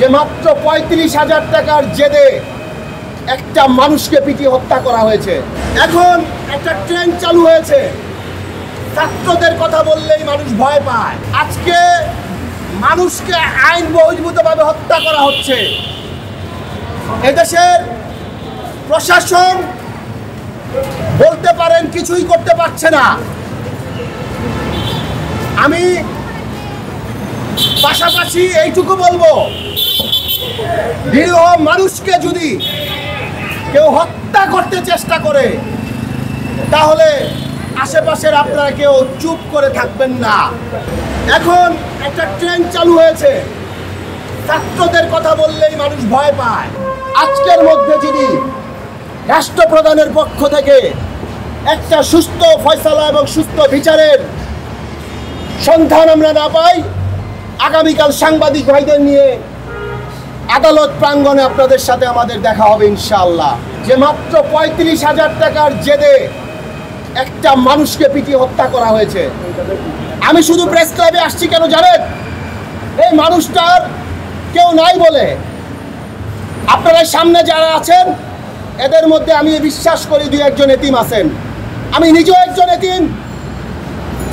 যে মাত্র ৩৫,০০০ টাকার জেদে একটা মানুষকে পিটিয়ে হত্যা করা হয়েছে। এখন একটা ট্রেন্ড চালু হয়েছে, ছাত্রদের কথা বললেই মানুষ ভয় পায়। আজকে মানুষকে আইন বহির্ভূতভাবে হত্যা করা হচ্ছে। এদেশের প্রশাসন বলতে পারেন কিছুই করতে পারছে না। আমি পাশাপাশি এইটুকু বলবো, নিরীহ মানুষকে যদি কেউ হত্যা করতে চেষ্টা করে তাহলে আশেপাশের আপনারা কেউ চুপ করে থাকবেন না। এখন একটা ট্রেন্ড চালু হয়েছে, ছাত্রদের কথা বললেই মানুষ ভয় পায়। আজকের মধ্যে যদি রাষ্ট্রপ্রধানের পক্ষ থেকে একটা সুস্থ ফয়সালা এবং সুস্থ বিচারের সন্ধান আমরা না পাই, আগামীকাল সাংবাদিক ভাইদের নিয়ে আদালত প্রাঙ্গণে আপনাদের সাথে আমাদের দেখা হবে ইনশাআল্লাহ। যে মাত্র ৩৫,০০০ টাকার জেদে একটা মানুষকে পিটিয়ে হত্যা করা হয়েছে। আমি শুধু প্রেস ক্লাবে আসছি কেন জানেন? এই মানুষটার কেউ নাই বলে। আপনারা সামনে যারা আছেন এদের মধ্যে আমি বিশ্বাস করি ২-১ এতিম আছেন। আমি নিজেও একজন এতিম।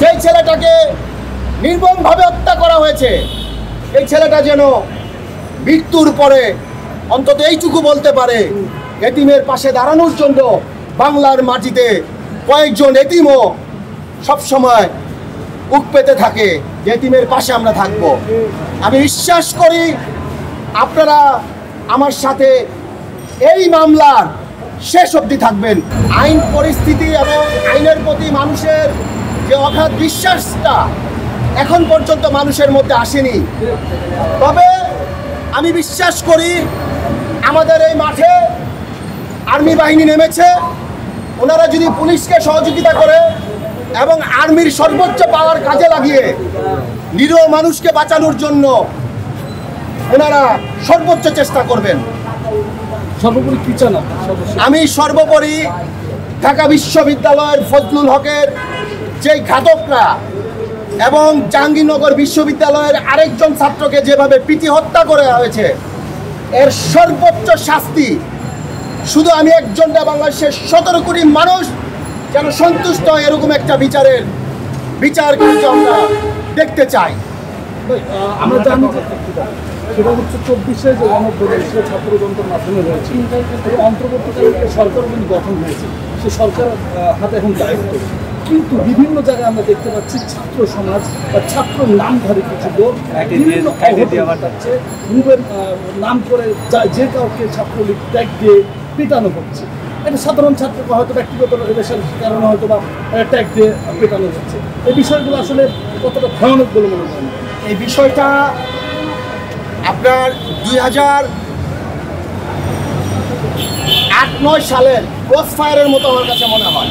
যেই ছেলেটাকে নির্মমভাবে হত্যা করা হয়েছে, এই ছেলেটা যেন মৃত্যুর পরে অন্তত এইটুকু বলতে পারে, এতিমের পাশে দাঁড়ানোর জন্য বাংলার মাটিতে কয়েকজন এতিমও সবসময় বুক পেতে থাকে যে এতিমের পাশে আমরা থাকব। আমি বিশ্বাস করি আপনারা আমার সাথে এই মামলার শেষ অবধি থাকবেন। আইন পরিস্থিতি এবং আইনের প্রতি মানুষের যে অগাধ বিশ্বাসটা এখন পর্যন্ত মানুষের মধ্যে আসেনি। তবে আমি বিশ্বাস করি আমাদের এই মাঠে আর্মি বাহিনী নেমেছে। ওনারা যদি পুলিশকে সহযোগিতা করে এবং আর্মির সর্বোচ্চ পাওয়ার কাজে লাগিয়ে নিরীহ মানুষকে বাঁচানোর জন্য ওনারা সর্বোচ্চ চেষ্টা করবেন। সর্বোপরি কি চান? আমি সর্বোপরি ঢাকা বিশ্ববিদ্যালয়ের ফজলুল হকের যেই ঘাতকরা এবং জাহাঙ্গীরনগর বিশ্ববিদ্যালয়ের আরেকজন ছাত্রকে যেভাবে পিটিয়ে হত্যা করা হয়েছে, এর সর্বোচ্চ শাস্তি শুধু আমি একজন না, বাংলাদেশের ১৭ কোটি মানুষ যেন সন্তুষ্ট হয় এরকম একটা বিচার কিন্তু আমরা দেখতে চাই। আমরা জানি সেটা হচ্ছে ২৪শে যে গণঅভ্যুত্থান ছাত্র যন্ত্রের মাধ্যমে হয়েছে। অন্তর্বর্তীকালীন সরকার কিন্তু গঠন হয়েছে, সে সরকার হাতে এখন দায়িত্ব। কিন্তু বিভিন্ন জায়গায় আমরা দেখতে পাচ্ছি ছাত্র সমাজ বা ছাত্র নামধারী কিছু লোক বিভিন্ন গ্রুপের নাম করে যে কাউকে ছাত্রলীগ ট্যাগ দিয়ে পেটানো হচ্ছে। এটা সাধারণ ছাত্রকে হয়তো ব্যক্তিগত রেলের কারণে হয়তো বা ট্যাগ দিয়ে পেটানো হচ্ছে। এই বিষয়গুলো আসলে কতটা ভয়ানক বলে মনে হয়? এই বিষয়টা আপনার ২০০৮-৯ সালের ক্রস ফায়ারের মতো আমার কাছে মনে হয়।